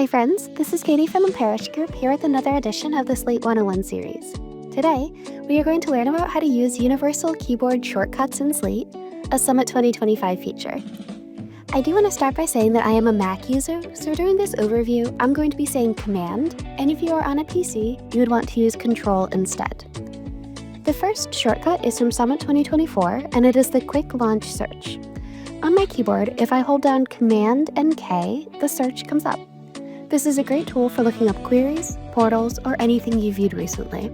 Hi friends, this is Katie from the Parish Group here with another edition of the Slate 101 series. Today, we are going to learn about how to use universal keyboard shortcuts in Slate, a Summit 2025 feature. I do want to start by saying that I am a Mac user, so during this overview, I'm going to be saying Command, and if you are on a PC, you would want to use Control instead. The first shortcut is from Summit 2024, and it is the Quick Launch Search. On my keyboard, if I hold down Command and K, the search comes up. This is a great tool for looking up queries, portals, or anything you viewed recently.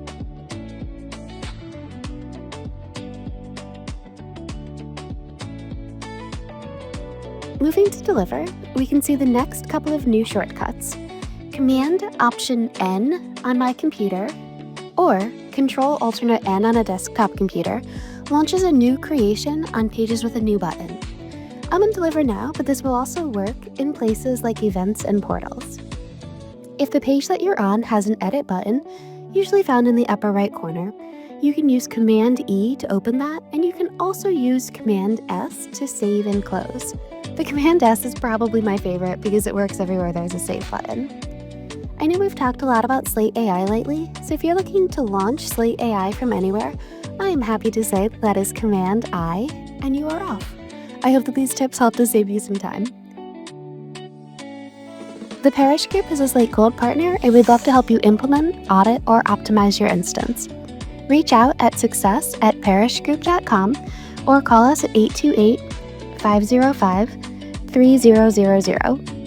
Moving to Deliver, we can see the next couple of new shortcuts. Command Option N on my computer, or Control Alternate N on a desktop computer, launches a new creation on pages with a new button. I'm in Deliver now, but this will also work in places like events and portals. If the page that you're on has an edit button, usually found in the upper right corner, you can use Command E to open that, and you can also use Command S to save and close. The Command S is probably my favorite because it works everywhere there's a save button. I know we've talked a lot about Slate AI lately, so if you're looking to launch Slate AI from anywhere, I am happy to say that is Command I, and you are off. I hope that these tips help to save you some time. The Parish Group is a Slate Gold partner, and we'd love to help you implement, audit, or optimize your instance. Reach out at success@parishgroup.com or call us at 828-505-3000.